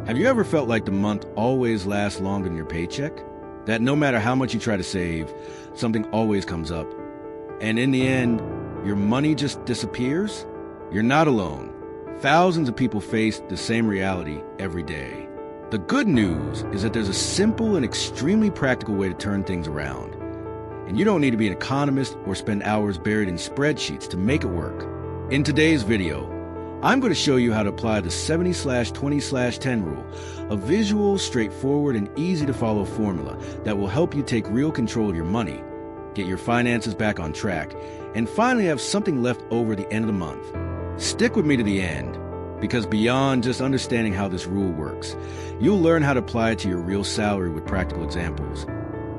Have you ever felt like the month always lasts longer than your paycheck? That no matter how much you try to save, something always comes up. And in the end, your money just disappears? You're not alone. Thousands of people face the same reality every day. The good news is that there's a simple and extremely practical way to turn things around. And you don't need to be an economist or spend hours buried in spreadsheets to make it work. In today's video, I'm going to show you how to apply the 70/20/10 rule, a visual, straightforward, and easy-to-follow formula that will help you take real control of your money, get your finances back on track, and finally have something left over at the end of the month. Stick with me to the end, because beyond just understanding how this rule works, you'll learn how to apply it to your real salary with practical examples,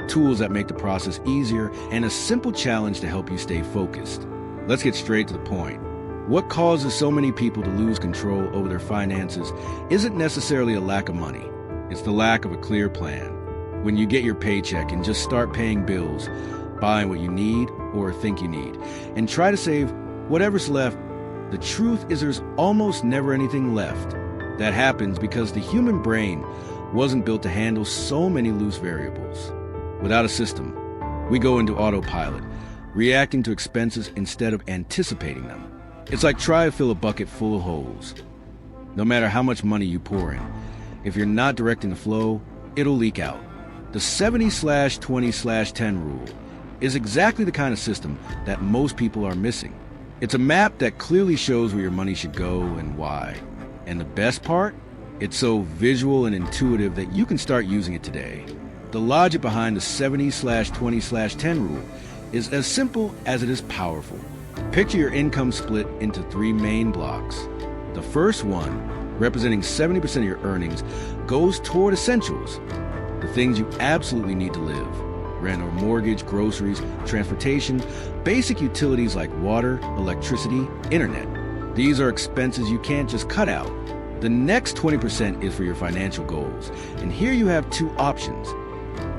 tools that make the process easier, and a simple challenge to help you stay focused. Let's get straight to the point. What causes so many people to lose control over their finances isn't necessarily a lack of money. It's the lack of a clear plan. When you get your paycheck and just start paying bills, buying what you need or think you need, and try to save whatever's left, the truth is there's almost never anything left. That happens because the human brain wasn't built to handle so many loose variables. Without a system, we go into autopilot, reacting to expenses instead of anticipating them. It's like trying to fill a bucket full of holes. No matter how much money you pour in, if you're not directing the flow, it'll leak out. The 70/20/10 rule is exactly the kind of system that most people are missing. It's a map that clearly shows where your money should go and why. And the best part? It's so visual and intuitive that you can start using it today. The logic behind the 70/20/10 rule is as simple as it is powerful. Picture your income split into 3 main blocks. The first one, representing 70% of your earnings, goes toward essentials, the things you absolutely need to live: rent or mortgage, groceries, transportation, basic utilities like water, electricity, internet. These are expenses you can't just cut out. The next 20% is for your financial goals, and here you have 2 options.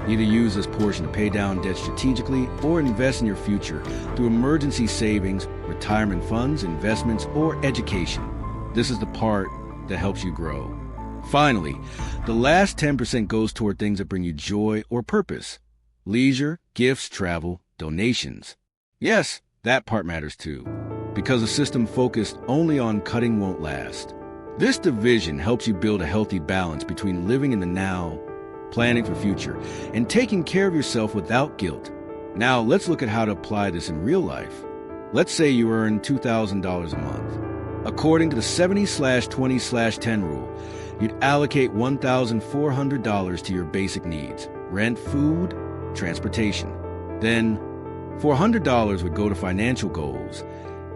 Either use this portion to pay down debt strategically or invest in your future through emergency savings, retirement funds, investments, or education. This is the part that helps you grow. Finally, the last 10% goes toward things that bring you joy or purpose: leisure, gifts, travel, donations. Yes, that part matters too, because a system focused only on cutting won't last. This division helps you build a healthy balance between living in the now, planning for future, and taking care of yourself without guilt. Now, let's look at how to apply this in real life. Let's say you earn $2,000 a month. According to the 70/20/10 rule, you'd allocate $1,400 to your basic needs: rent, food, transportation. Then, $400 would go to financial goals.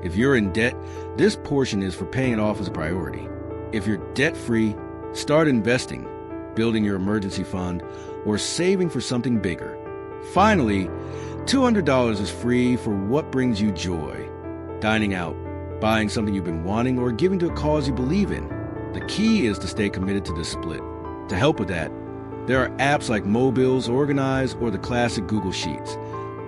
If you're in debt, this portion is for paying it off as a priority. If you're debt-free, start investing, building your emergency fund, or saving for something bigger. Finally, $200 is free for what brings you joy: dining out, buying something you've been wanting, or giving to a cause you believe in. The key is to stay committed to this split. To help with that, there are apps like Mobile's Organize or the classic Google Sheets,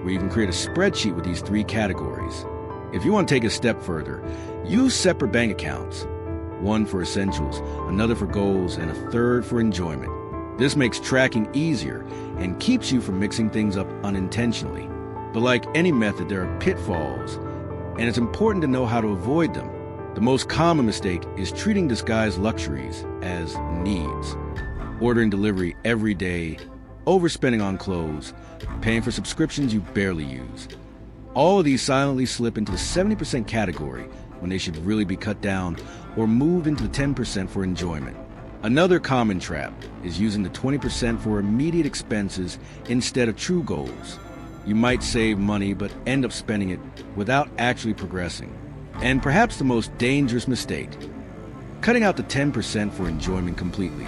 where you can create a spreadsheet with these 3 categories. If you want to take a step further, use separate bank accounts: one for essentials, another for goals, and a third for enjoyment. This makes tracking easier and keeps you from mixing things up unintentionally. But like any method, there are pitfalls, and it's important to know how to avoid them. The most common mistake is treating disguised luxuries as needs: ordering delivery every day, overspending on clothes, paying for subscriptions you barely use. All of these silently slip into the 70% category when they should really be cut down or moved into the 10% for enjoyment. Another common trap is using the 20% for immediate expenses instead of true goals. You might save money but end up spending it without actually progressing. And perhaps the most dangerous mistake: cutting out the 10% for enjoyment completely.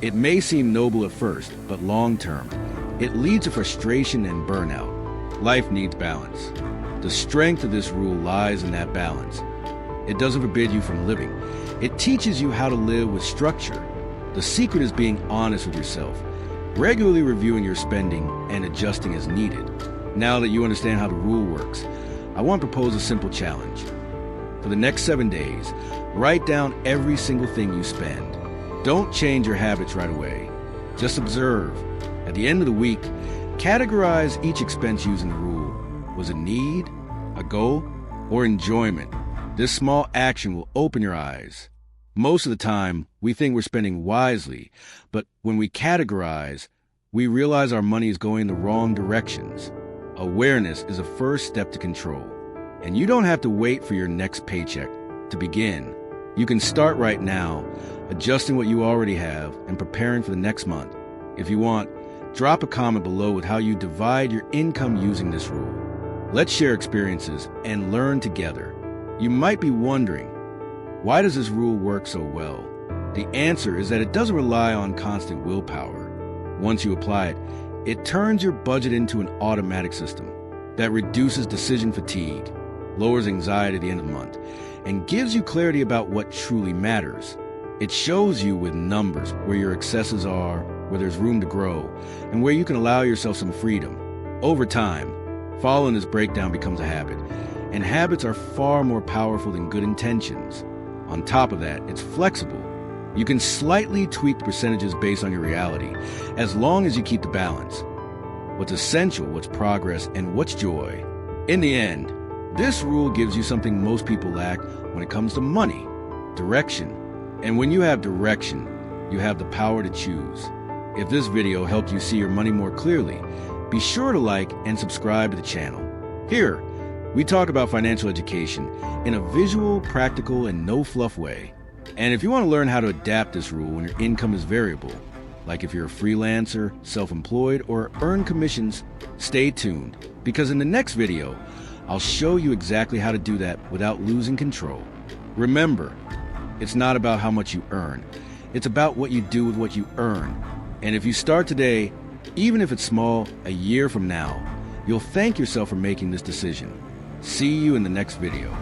It may seem noble at first, but long-term, it leads to frustration and burnout. Life needs balance. The strength of this rule lies in that balance. It doesn't forbid you from living. It teaches you how to live with structure. The secret is being honest with yourself, regularly reviewing your spending and adjusting as needed. Now that you understand how the rule works, I want to propose a simple challenge. For the next 7 days, write down every single thing you spend. Don't change your habits right away. Just observe. At the end of the week, categorize each expense using the rule. Was it need, a goal, or enjoyment? This small action will open your eyes. Most of the time, we think we're spending wisely, but when we categorize, we realize our money is going the wrong directions. Awareness is a first step to control, and you don't have to wait for your next paycheck to begin. You can start right now, adjusting what you already have and preparing for the next month. If you want, drop a comment below with how you divide your income using this rule. Let's share experiences and learn together. You might be wondering, why does this rule work so well? The answer is that it doesn't rely on constant willpower. Once you apply it, it turns your budget into an automatic system that reduces decision fatigue, lowers anxiety at the end of the month, and gives you clarity about what truly matters. It shows you with numbers where your excesses are, where there's room to grow, and where you can allow yourself some freedom. Over time, following this breakdown becomes a habit, and habits are far more powerful than good intentions. On top of that, it's flexible. You can slightly tweak the percentages based on your reality, as long as you keep the balance. What's essential, what's progress, and what's joy. In the end, this rule gives you something most people lack when it comes to money: direction. And when you have direction, you have the power to choose. If this video helped you see your money more clearly, be sure to like and subscribe to the channel. Here, we talk about financial education in a visual, practical, and no-fluff way. And if you want to learn how to adapt this rule when your income is variable, like if you're a freelancer, self-employed, or earn commissions, stay tuned, because in the next video, I'll show you exactly how to do that without losing control. Remember, it's not about how much you earn. It's about what you do with what you earn. And if you start today, even if it's small, a year from now, you'll thank yourself for making this decision. See you in the next video.